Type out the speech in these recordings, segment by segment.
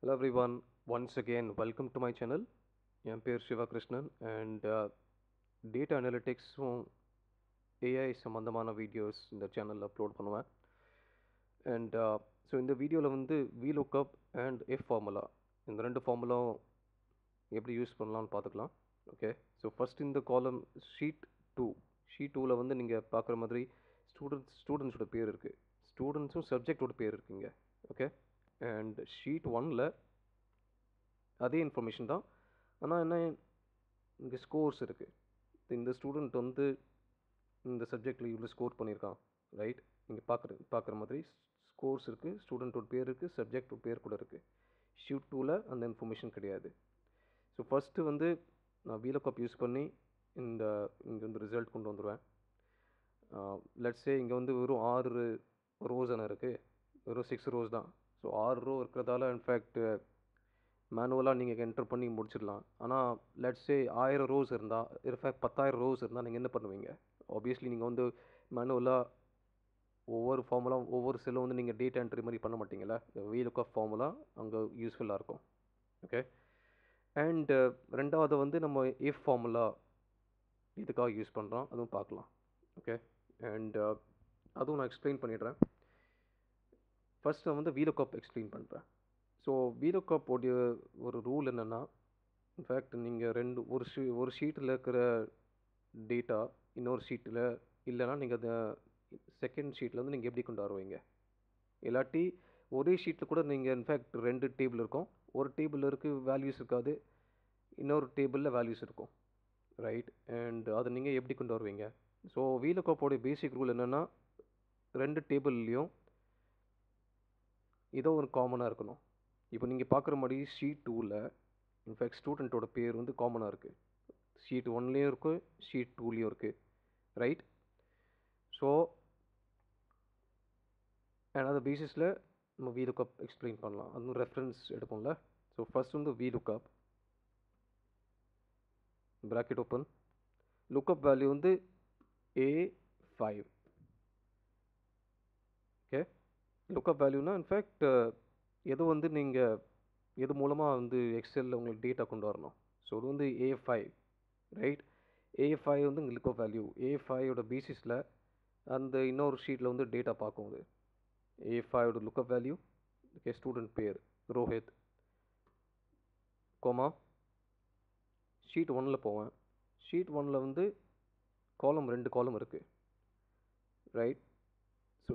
Hello everyone, once again welcome to my channel. என் பேர் Sivakrishnan and data அனலிட்டிக்ஸும் AI சம்மந்தமான videos இந்த சேனலில் அப்லோட் பண்ணுவேன். அண்ட் ஸோ இந்த வீடியோவில் வந்து VLOOKUP அண்ட் F ஃபார்முலா இந்த ரெண்டு ஃபார்முலாவும் எப்படி யூஸ் பண்ணலாம்னு பார்த்துக்கலாம். ஓகே, ஸோ ஃபஸ்ட் இந்த காலம் ஷீட் டூவில் வந்து நீங்கள் பார்க்குற மாதிரி ஸ்டூடெண்ட்ஸோட பேர் இருக்குது, ஸ்டூடெண்ட்ஸும் சப்ஜெக்டோட பேர் இருக்குங்க. ஓகே, அண்ட் ஷீட் ஒனில் அதே இன்ஃபர்மேஷன் தான், ஆனால் என்ன இங்கே ஸ்கோர்ஸ் இருக்குது. இந்த ஸ்டூடெண்ட் வந்து இந்த சப்ஜெக்டில் இவ்வளோ ஸ்கோர் பண்ணியிருக்கான், ரைட்? நீங்கள் பார்க்குற மாதிரி ஸ்கோர்ஸ் இருக்குது, ஸ்டூடெண்ட்டோட பேர் இருக்குது, சப்ஜெக்டோட பேர் கூட இருக்குது. ஷீட் டூவில் அந்த இன்ஃபர்மேஷன் கிடையாது. ஸோ ஃபஸ்ட்டு வந்து நான் VLOOKUP யூஸ் பண்ணி இங்கே வந்து ரிசல்ட் கொண்டு வந்துடுவேன். லெட்ஸே இங்கே வந்து வெறும் 6 ரோஸ் தானே இருக்குது, வெறும் 6 ரோஸ் தான். ஸோ 6 ரோ இருக்கிறதால இன்ஃபேக்ட் மேனுவலாக நீங்கள் என்டர் பண்ணி முடிச்சிடலாம். ஆனால் லெட்ஸே 1000 ரோஸ் இருந்தால், இன்ஃபேக்ட் 10,000 ரோஸ் இருந்தால் நீங்கள் என்ன பண்ணுவீங்க? ஆப்வியஸ்லி நீங்கள் வந்து மேனுவலாக ஒவ்வொரு ஃபார்முலா ஒவ்வொரு செல்லும் வந்து நீங்கள் டேட்டா என்ட்ரி மாதிரி பண்ண மாட்டீங்களா? VLOOKUP ஃபார்முலா அங்கே யூஸ்ஃபுல்லாக இருக்கும். ஓகே, அண்டு ரெண்டாவது வந்து நம்ம இஃப் ஃபார்முலா இதுக்காக யூஸ் பண்ணுறோம், அதுவும் பார்க்கலாம். ஓகே, அண்ட் அதுவும் நான் எக்ஸ்பிளைன் பண்ணிடுறேன். ஃபஸ்ட் நான் வந்து VLOOKUP எக்ஸ்பிளைன் பண்ணுறேன். ஸோ VLOOKUP உடைய ஒரு ரூல் என்னென்னா, இன்ஃபேக்ட் நீங்கள் ஒரு ஷீட்டில் இருக்கிற டேட்டா இன்னொரு ஷீட்டில் இல்லைன்னா நீங்கள் அதை செகண்ட் ஷீட்டில் வந்து நீங்கள் எப்படி கொண்டு வருவீங்க? இல்லாட்டி ஒரே ஷீட்டில் கூட நீங்கள் இன்ஃபேக்ட் 2 டேபிள் இருக்கும், ஒரு டேபிளில் வேல்யூஸ் இருக்காது, இன்னொரு டேபிளில் வேல்யூஸ் இருக்கும், ரைட்? அண்ட் அதை நீங்கள் எப்படி கொண்டு வருவீங்க? ஸோ VLOOKUP உடைய பேசிக் ரூல் என்னென்னா, 2 டேபிள்லேயும் ஏதோ ஒரு காமனாக இருக்கணும். இப்போ நீங்கள் பார்க்குற மாதிரி ஷீட் டூவில் இன்ஃபேக்ட் ஸ்டூடெண்ட்டோட பேர் வந்து காமனாக இருக்குது, ஷீட் ஒன்லேயும் இருக்குது, ஷீட் டூலேயும் இருக்குது, ரைட்? ஸோ அந்த பேசிஸில் நம்ம VLOOKUP எக்ஸ்பிளைன் பண்ணலாம், அதுவும் ரெஃபரன்ஸ் எடுப்போம்ல. ஸோ ஃபஸ்ட் வந்து VLOOKUP bracket open, lookup value வந்து A5. ஓகே, லுக்கப் வேல்யூனா இன்ஃபேக்ட் எது வந்து நீங்கள் எது மூலமாக வந்து எக்ஸலில் உங்களுக்கு டேட்டா கொண்டு வரணும். ஸோ அது வந்து A5, ரைட்? A5 வந்து இங்கே லுக்கப் வேல்யூ. A5ஓட பேசிஸில் அந்த இன்னொரு ஷீட்டில் வந்து டேட்டா பார்க்கும். அது A5ஓட லுக்கப் வேல்யூ. ஓகே, ஸ்டூடெண்ட் பேர் ரோஹித், கோமா ஷீட் ஒனில் போவேன். ஷீட் ஒனில் வந்து காலம் 2 காலம் இருக்குது, right? So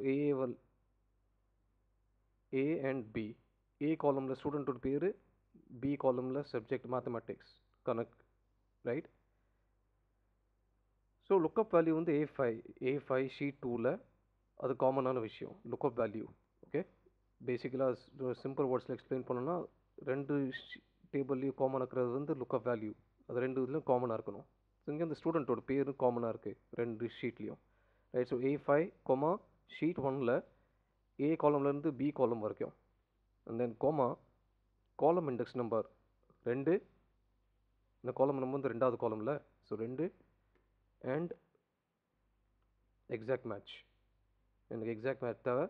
A and B. A காலமில் ஸ்டூடெண்ட்டோட பேர், B காலமில் சப்ஜெக்ட் மேத்தமெட்டிக்ஸ் கணக்கு, ரைட்? ஸோ லுக்கப் வேல்யூ வந்து A5 ஷீட் டூவில் அது காமனான விஷயம், லுக்கப் வேல்யூ. ஓகே, பேசிக்கலாக சிம்பிள் வேர்ட்ஸில் எக்ஸ்பிளைன் பண்ணோன்னா 2 டேபிள்லேயும் காமனாக இருக்கிறது வந்து லுக்கப் வேல்யூ, அது 2 இதுலையும் காமனாக இருக்கணும். ஸோ இங்கே அந்த ஸ்டூடெண்ட்டோட பேரும் காமனாக இருக்குது 2 ஷீட்லேயும், ரைட்? ஸோ A5 ஷீட் ஒனில் A காலம்லேருந்து B காலம் வரைக்கும், அண்ட் தென் காலம் இண்டெக்ஸ் நம்பர் 2, இந்த காலம் நம்பர் வந்து 2வது காலமில், ஸோ 2 அண்ட் எக்ஸாக்ட் மேட்ச். எனக்கு எக்ஸாக்ட் மேட்ச் தேவை,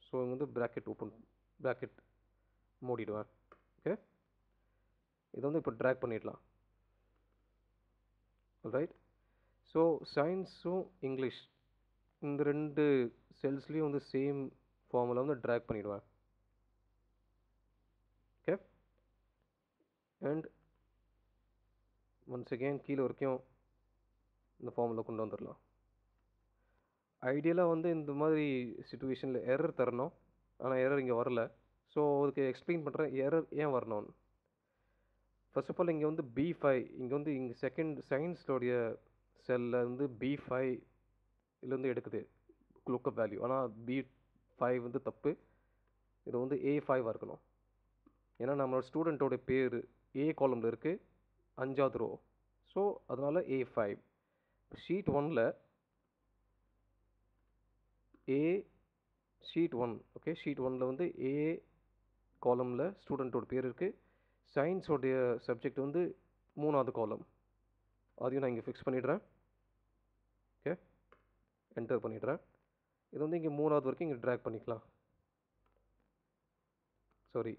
ஸோ வந்து ப்ராக்கெட் மூடிடுவேன். ஓகே, இதை வந்து இப்போ ட்ராக் பண்ணிடலாம், ரைட்? ஸோ சயின்ஸும் இங்கிலீஷ் இந்த 2 செல்ஸ்லேயும் வந்து சேம் ஃபார்முலா வந்து ட்ராக் பண்ணிவிடுவேன். ஓகே, அண்ட் ஒன்ஸ் அகெயின் கீழே வரைக்கும் இந்த ஃபார்முலா கொண்டு வந்துடலாம். ஐடியலாக வந்து இந்த மாதிரி சுச்சுவேஷனில் எரர் தரணும், ஆனால் எரர் இங்கே வரல. ஸோ அதுக்கு எக்ஸ்பிளைன் பண்ணுறேன் எரர் ஏன் வரணும்னு. ஃபர்ஸ்ட் ஆஃப் ஆல் இங்கே வந்து B5, இங்கே செகண்ட் சயின்ஸோடைய செல்லில் வந்து B5 இதுலேருந்து எடுக்குது லுக்கப் வேல்யூ, ஆனால் B5 வந்து தப்பு, இது வந்து A5 இருக்கணும். ஏன்னா நம்மளோட ஸ்டூடெண்ட்டோட பேர் A காலமில் இருக்குது, 5வது ரோ, ஸோ அதனால் A5. ஷீட் ஒனில் ஷீட் ஒன், ஓகே, ஷீட் ஒனில் வந்து A காலமில் ஸ்டூடெண்ட்டோட பேர் இருக்குது, சயின்ஸோடைய சப்ஜெக்ட் வந்து 3வது காலம், அதையும் நான் இங்கே ஃபிக்ஸ் பண்ணிடுறேன். ஓகே, என்டர் பண்ணிடுறேன். இது வந்து இங்கே 3வது வரைக்கும் இங்கே ட்ராக் பண்ணிக்கலாம், சாரி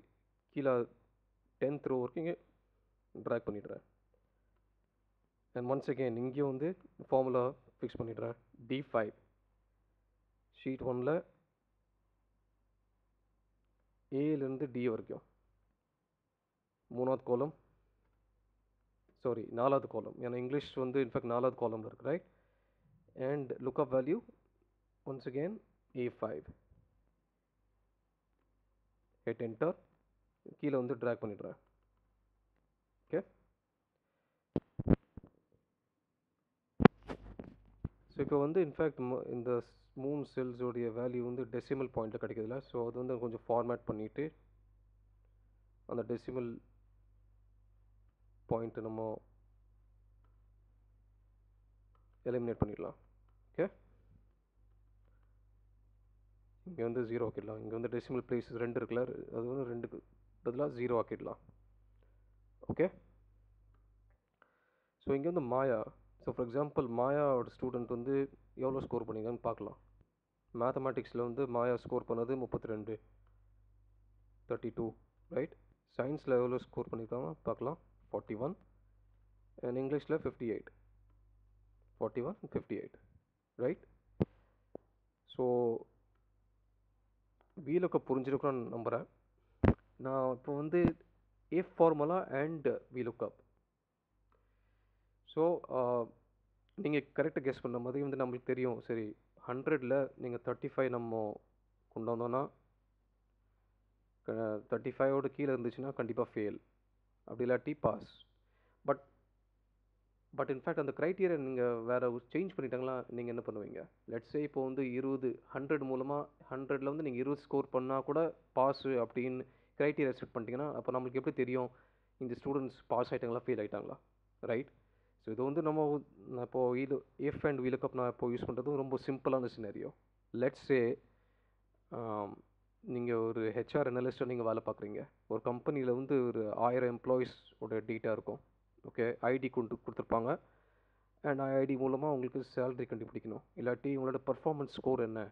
கீழே 10th row வரைக்கும் இங்கே ட்ராக் பண்ணிடுறேன். அண்ட் ஒன்ஸ் அகெயின் இங்கேயும் வந்து ஃபார்முலா ஃபிக்ஸ் பண்ணிடுறேன். D5 ஷீட் 1ல் ஏலேருந்து டி வரைக்கும் 3வது காலம், சாரி 4வது காலம், ஏன்னா இங்கிலீஷ் வந்து இன்ஃபேக்ட் 4வது காலமில் இருக்கு, right? And lookup value once again A5 hit enter, கீழே வந்து ட்ராக் பண்ணிடுறேன். ஓகே, ஸோ இப்போ வந்து இன்ஃபேக்ட் இந்த 3 செல்ஸோடைய வேல்யூ வந்து டெசிமல் பாயிண்ட்டில் கிடைக்குதுல்ல, ஸோ அது வந்து கொஞ்சம் ஃபார்மேட் பண்ணிவிட்டு அந்த டெசிமல் பாயிண்ட்டு நம்ம எலிமினேட் பண்ணிடலாம். ஓகே, இங்கே வந்து 0 ஆக்கிடலாம். இங்கே வந்து டெசிமல் பிளேஸஸ் 2 இருக்குல்ல, அது வந்து 2க்கு பதிலாக 0 ஆக்கிடலாம். ஓகே, ஸோ இங்கே வந்து மாயா, ஸோ ஃபார் எக்ஸாம்பிள் மாயாவோட ஸ்டூடெண்ட் வந்து எவ்வளோ ஸ்கோர் பண்ணியிருக்கான்னு பார்க்கலாம். மேத்தமேட்டிக்ஸில் வந்து மாயா ஸ்கோர் பண்ணது 32, 32, ரைட்? சயின்ஸில் எவ்வளோ ஸ்கோர் பண்ணியிருக்காங்க பார்க்கலாம், 41, அண்ட் இங்கிலீஷில் 58, 41, 58, ரைட்? ஸோ VLOOKUP புரிஞ்சிருக்குன்னு நம்புகிறேன். நான் இப்போ வந்து if formula and VLOOKUP, so நீங்கள் கரெக்டாக கெஸ் பண்ண மாதிரி வந்து நம்மளுக்கு தெரியும். சரி, 100ல் நீங்கள் 35 நம்ம கொண்டு வந்தோன்னா 35ஓட கீழே இருந்துச்சுன்னா கண்டிப்பாக ஃபெயில், அப்படி இல்லாட்டி பாஸ். பட் இன்ஃபேக்ட் அந்த க்ரைட்டீரியா நீங்கள் வேறு சேஞ்ச் பண்ணிட்டாங்களா, நீங்கள் என்ன பண்ணுவீங்க? லெட்ஸே இப்போ வந்து 100 மூலமாக 100ல் வந்து நீங்கள் 20 ஸ்கோர் பண்ணால் கூட பாஸு அப்படின்னு க்ரைட்டீரியா செட் பண்ணிட்டீங்கன்னா, அப்போ நம்மளுக்கு எப்படி தெரியும் இந்த ஸ்டூடெண்ட்ஸ் பாஸ் ஆகிட்டாங்களா ஃபெயில் ஆகிட்டாங்களா, ரைட்? ஸோ இது வந்து நம்ம இப்போது இது எஃப் அண்ட் VLOOKUP நான் இப்போ யூஸ் பண்ணுறது ரொம்ப சிம்பிளான சினாரியோ. லெட்ஸே நீங்கள் ஒரு HR அனலிஸ்ட்டாக நீங்கள் வேலை பார்க்குறீங்க. ஒரு கம்பெனியில் வந்து ஒரு 1000 எம்ப்ளாயீஸோட டேட்டா இருக்கும். ஓகே, ஐடி கொடுத்துருப்பாங்க, அண்ட் ஐடி மூலமாக உங்களுக்கு சேலரி கண்டுபிடிக்கணும். இல்லாட்டி உங்களோட பர்ஃபார்மன்ஸ் ஸ்கோர் என்ன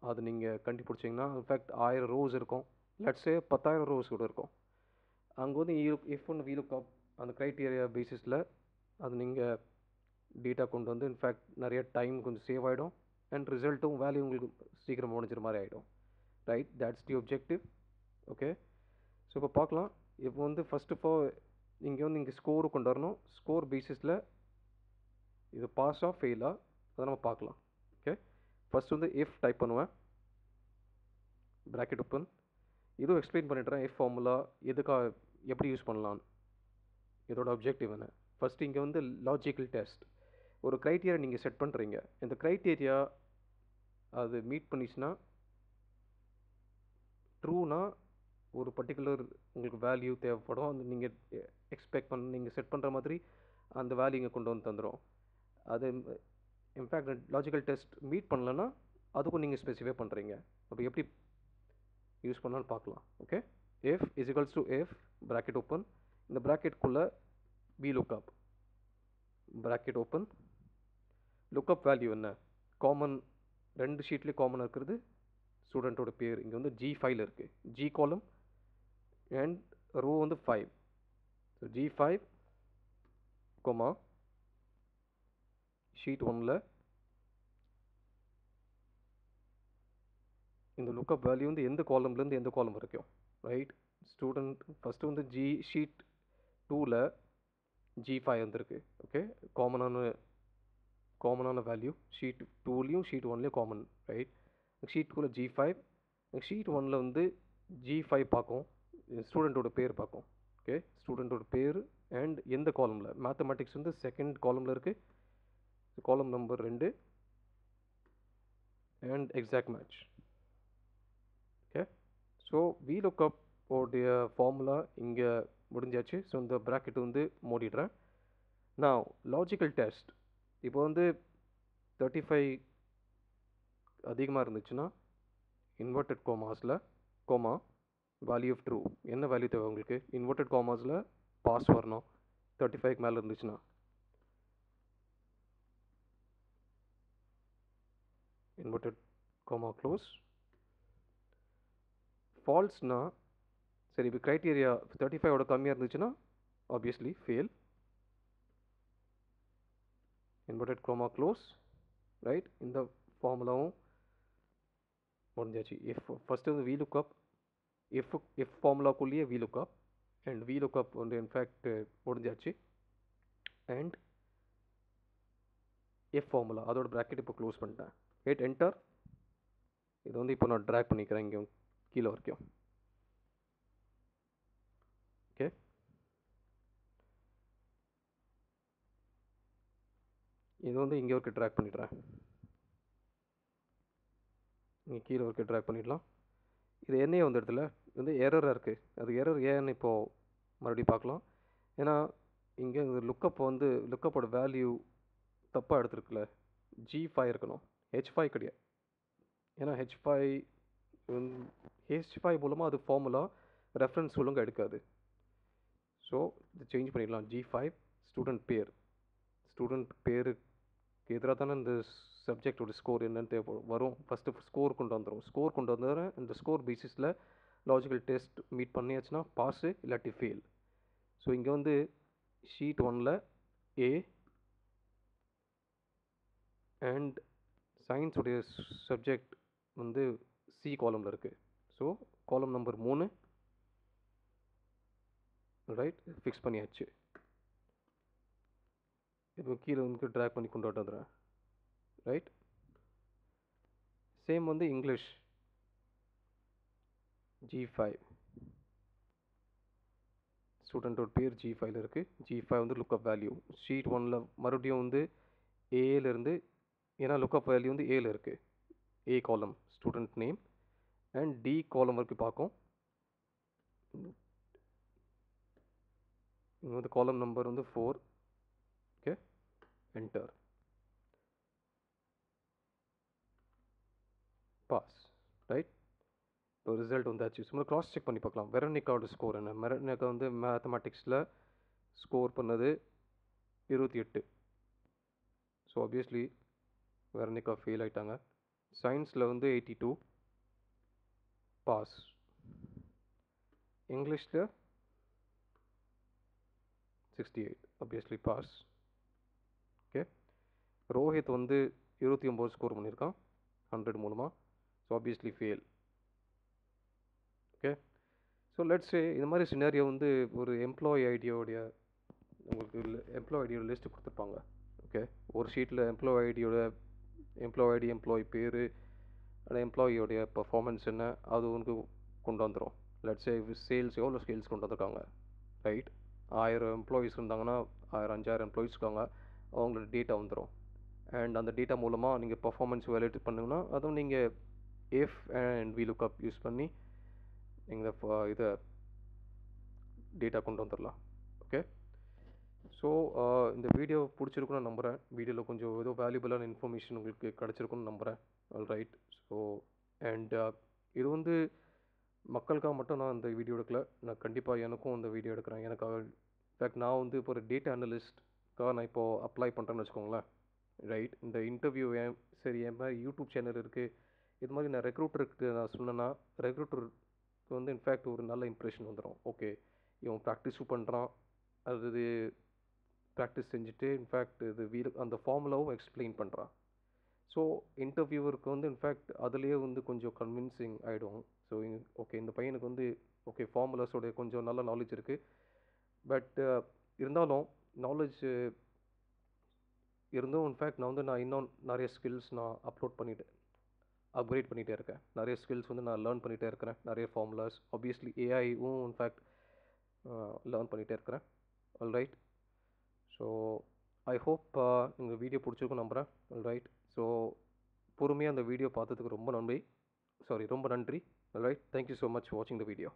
அது நீங்கள் கண்டுபிடிச்சிங்கன்னா, இன்ஃபேக்ட் 1000 ரோஸ் இருக்கும், லெட்ஸே 10,000 ரோஸ் கூட இருக்கும். அங்கே வந்து இஃப் ஒன்று VLOOKUP அந்த க்ரைட்டீரியா பேசிஸில் அது நீங்கள் டேட்டா கொண்டு வந்து இன்ஃபேக்ட் நிறைய டைம் கொஞ்சம் சேவ் ஆகிடும், அண்ட் ரிசல்ட்டும் வேல்யூ உங்களுக்கு சீக்கிரம் முடிஞ்சிற மாதிரி ஆகிடும், right? That's the objective. Okay, so இப்போ பார்க்கலாம். இப்போ வந்து ஃபஸ்ட் ஆஃப் ஆல் இங்கே வந்து இங்கே ஸ்கோரு கொண்டு வரணும். ஸ்கோர் பேசிஸில் இது பாஸாக ஃபெயிலாக அதை நம்ம பார்க்கலாம். ஓகே, ஃபஸ்ட் வந்து இஃப் டைப் பண்ணுவேன், ப்ராக்கெட் ஓப்பன், இதுவும் எக்ஸ்பிளைன் பண்ணிடுறேன். இஃப் ஃபார்முலா எதுக்காக எப்படி யூஸ் பண்ணலான்னு, இதோட அப்ஜெக்டிவ் என்ன. ஃபஸ்ட்டு இங்கே வந்து லாஜிக்கல் டெஸ்ட், ஒரு க்ரைட்டீரியா நீங்கள் செட் பண்ணுறீங்க, இந்த க்ரைட்டீரியா அது மீட் பண்ணிச்சுன்னா ட்ரூனா ஒரு பர்டிகுலர் உங்களுக்கு வேல்யூ தேவைப்படும், அந்த நீங்கள் எக்ஸ்பெக்ட் பண்ண நீங்கள் செட் பண்ணுற மாதிரி அந்த வேல்யூ இங்கே கொண்டு வந்து தந்துடும். அது இன்ஃபேக்ட் லாஜிக்கல் டெஸ்ட் மீட் பண்ணலன்னா அதுக்கும் நீங்கள் ஸ்பெசிஃபை பண்ணுறீங்க. அப்போ எப்படி யூஸ் பண்ணலான்னு பார்க்கலாம். Okay, if is equals to if bracket open, இந்த ப்ராக்கெட்குள்ளே VLOOKUP bracket open, lookup value என்ன, காமன் 2 ஷீட்லேயும் காமனாக இருக்கிறது ஸ்டூடெண்ட்டோட பேர். இங்கே வந்து G5 இருக்குது, G காலம் அண்ட் ரோ வந்து 5. ஸோ G5 கோமா ஷீட் 1ல் இந்த லுக்கப் வேல்யூ வந்து எந்த காலம்லேருந்து எந்த காலம் வரைக்கும், ரைட்? ஸ்டூடெண்ட் ஃபஸ்ட்டு வந்து ஷீட் 2ல் G5 வந்துருக்கு. ஓகே, காமனான வேல்யூ ஷீட் 2லேயும் ஷீட் 1லேயும் காமன், ரைட்? ஷீட் 2ல் G5, ஷீட் 1ல் வந்து G5 பார்க்கும், ஸ்டூடெண்ட்டோட பேர் பார்க்கும். ஓகே, ஸ்டூடெண்ட்டோட பேர் அண்ட் எந்த காலமில், மேத்தமெட்டிக்ஸ் வந்து செகண்ட் காலமில் இருக்குது, காலம் number 2 and exact match. Okay, so VLOOKUP உடைய ஃபார்முலா இங்கே முடிஞ்சாச்சு. ஸோ இந்த ப்ராக்கெட் வந்து மூடிடுறேன். நான் லாஜிக்கல் டெஸ்ட் இப்போ வந்து 35 அதிகமாக இருந்துச்சுன்னா இன்வெர்டட் கோமாஸில் கோமா வேல்யூ ஆஃப் ட்ரூ, என்ன வேல்யூ தேவை உங்களுக்கு, இன்வெர்டட் காமாஸில் பாஸ் வரணும். 35க்கு மேலே இருந்துச்சுன்னா இன்வெர்டட் காமா க்ளோஸ். ஃபால்ஸ்னா சரி, இப்போ க்ரைட்டீரியா 35ஓட கம்மியாக இருந்துச்சுன்னா obviously fail. Inverted comma close. Right, இந்த ஃபார்முலாவும் முடிஞ்சாச்சு. ஃபஸ்ட்டு வந்து VLOOKUP, எஃப் ஃபார்முலாக்குள்ளேயே VLOOKUP அண்ட் VLOOKUP வந்து இன்ஃபேக்ட் முடிஞ்சாச்சு. அண்ட் எஃப் ஃபார்முலா அதோட ப்ராக்கெட் இப்போ க்ளோஸ் பண்ணிட்டேன். Hit enter. இது வந்து இப்போ நான் ட்ராக் பண்ணிக்கிறேன் இங்கே கீழே வரைக்கும். ஓகே, இது வந்து இங்கே வரைக்கும் ட்ராக் பண்ணிடுறேன். இங்கே கீழே வரைக்கும் ட்ராக் பண்ணிடலாம். இது என்னையே வந்து இடத்துல வந்து எரராக இருக்குது. அது எரர் ஏன்னு இப்போது மறுபடியும் பார்க்கலாம். ஏன்னா இங்கே லுக்கப் வந்து லுக்கப்போட வேல்யூ தப்பாக எடுத்துருக்குல்ல. G5 இருக்கணும், H5 கிடையாது. ஏன்னா H5 மூலமாக அது ஃபார்முலா ரெஃபரன்ஸ் ஒழுங்காக எடுக்காது. ஸோ இது சேஞ்ச் பண்ணிடலாம். G5 ஸ்டூடெண்ட் பேருக்கு எதிராக தானே இந்த சப்ஜெக்டோட ஸ்கோர் என்னன்னு தேவைப்படும் வரும். ஃபஸ்ட்டு ஸ்கோர் கொண்டு வந்துடும். ஸ்கோர் கொண்டு வந்துடுறேன். இந்த ஸ்கோர் பேசிஸில் லாஜிக்கல் டெஸ்ட் மீட் பண்ணியாச்சுன்னா பாஸு, இல்லாட்டி ஃபெயில். ஸோ இங்கே வந்து ஷீட் 1ல் A அண்ட் சயின்ஸுடைய சப்ஜெக்ட் வந்து C காலமில் இருக்குது. ஸோ காலம் நம்பர் 3 ரைட் ஃபிக்ஸ் பண்ணியாச்சு. இப்போ கீழே வந்து ட்ராக் பண்ணி கொண்டு வந்துடுறேன். ரைட், சேம் வந்து இங்கிலீஷ் G5 ஸ்டூடெண்ட்டோட பேர் G5ல இருக்குது. G5 வந்து லுக்கப் வேல்யூ ஷீட் 1ல் மறுபடியும் வந்து ஏலேருந்து, ஏன்னா லுக்கப் வேல்யூ வந்து ஏல இருக்குது. A காலம் ஸ்டூடெண்ட் நேம் அண்ட் D காலம் வரைக்கும் பார்க்கும். இங்கே வந்து காலம் நம்பர் வந்து 4. Okay, enter. பாஸ். ரைட், இப்போ ரிசல்ட் வந்தாச்சு. சும்மா க்ராஸ் செக் பண்ணி பார்க்கலாம். வெரோனிகாவோட ஸ்கோர் என்ன. வெரோனிகா வந்து மேத்தமெட்டிக்ஸில் ஸ்கோர் பண்ணது 28. ஸோ ஆப்வியஸ்லி வெரோனிகா ஃபெயில் ஆகிட்டாங்க. சயின்ஸில் வந்து 82 பாஸ். இங்கிலீஷில் 68 ஆப்வியஸ்லி பாஸ். ஓகே, ரோஹித் வந்து 29 ஸ்கோர் பண்ணியிருக்கான் 100 மூலமாக. So obviously fail. Okay, so let's say இந்த மாதிரி சினாரியோ வந்து ஒரு எம்ப்ளாயி ஐடியோடைய உங்களுக்கு எம்ப்ளாயி ஐடியோட லிஸ்ட்டு கொடுத்துருப்பாங்க. ஓகே, ஒரு ஷீட்டில் எம்ப்ளாயி ஐடி, எம்ப்ளாயி பேர், அந்த எம்ப்ளாயியோடைய பர்ஃபார்மன்ஸ் என்ன, அது உனக்கு கொண்டு வந்துடும். லெட்ஸ் சே சேல்ஸ் எவ்வளோ சேல்ஸ் கொண்டு வந்திருக்காங்க. ரைட், 1000 எம்ப்ளாயீஸ் இருந்தாங்கன்னா 5,000 எம்ப்ளாயீஸ் இருக்காங்க, அவங்களோட டேட்டா வந்துடும். அண்ட் அந்த டேட்டா மூலமாக நீங்கள் பர்ஃபார்மன்ஸ் வேலிடேட் பண்ணிங்கன்னா அதுவும் நீங்கள் எஃப் அண்ட் VLOOKUP யூஸ் பண்ணி நீங்கள் இதை டேட்டா கொண்டு வந்துடலாம். ஓகே, ஸோ இந்த வீடியோ பிடிச்சிருக்குன்னு நம்புகிறேன். வீடியோவில் கொஞ்சம் ஏதோ வேல்யூபிளான இன்ஃபர்மேஷன் உங்களுக்கு கிடச்சிருக்குன்னு நம்புகிறேன். ஆல் ரைட், ஸோ அண்ட் இது வந்து மக்களுக்காக மட்டும் நான் இந்த வீடியோ எடுக்கல. நான் கண்டிப்பாக எனக்கும் இந்த வீடியோ எடுக்கிறேன். எனக்காக இன்ஃபேக்ட் நான் வந்து இப்போ ஒரு டேட்டா அனலிஸ்ட்காக நான் இப்போது அப்ளை பண்ணுறேன்னு வச்சுக்கோங்களேன். ரைட், இந்த இன்டர்வியூ சரி என் மாதிரி யூடியூப் சேனல் இருக்குது. இது மாதிரி நான் ரெக்ரூட்டருக்கு நான் சொன்னேன்னா ரெக்ரூட்டருக்கு வந்து இன்ஃபேக்ட் ஒரு நல்ல இம்ப்ரெஷன் வந்துடும். ஓகே, இவன் ப்ராக்டிஸும் பண்ணுறான், அது ப்ராக்டிஸ் செஞ்சுட்டு இன்ஃபேக்ட் இது அந்த ஃபார்முலாவும் எக்ஸ்பிளைன் பண்ணுறான். ஸோ இன்டர்வியூவருக்கு வந்து இன்ஃபேக்ட் அதுலேயே வந்து கொஞ்சம் கன்வின்சிங் ஆகிடும். ஸோ ஓகே, இந்த பையனுக்கு வந்து ஓகே ஃபார்முலாஸோடைய கொஞ்சம் நல்ல நாலேஜ் இருக்குது. பட் இருந்தாலும் நாலேஜ் இருந்தும் இன்ஃபேக்ட் நான் இன்னும் நிறைய ஸ்கில்ஸ் நான் அப்கிரேட் பண்ணிகிட்டே இருக்கேன். நிறைய ஸ்கில்ஸ் வந்து நான் லேர்ன் பண்ணிகிட்டே இருக்கிறேன். நிறைய ஃபார்முலாஸ் ஆப்வியஸ்லி ஏஐவும் இன்ஃபேக்ட் லேர்ன் பண்ணிகிட்டே இருக்கிறேன். All right, so I hope இந்த வீடியோ பிடிச்சிருக்கும் நம்புகிறேன். ஆல் ரைட், ஸோ பொறுமையாக அந்த வீடியோ பார்த்ததுக்கு ரொம்ப நன்றி. All right, thank you so much வாட்சிங் த வீடியோ.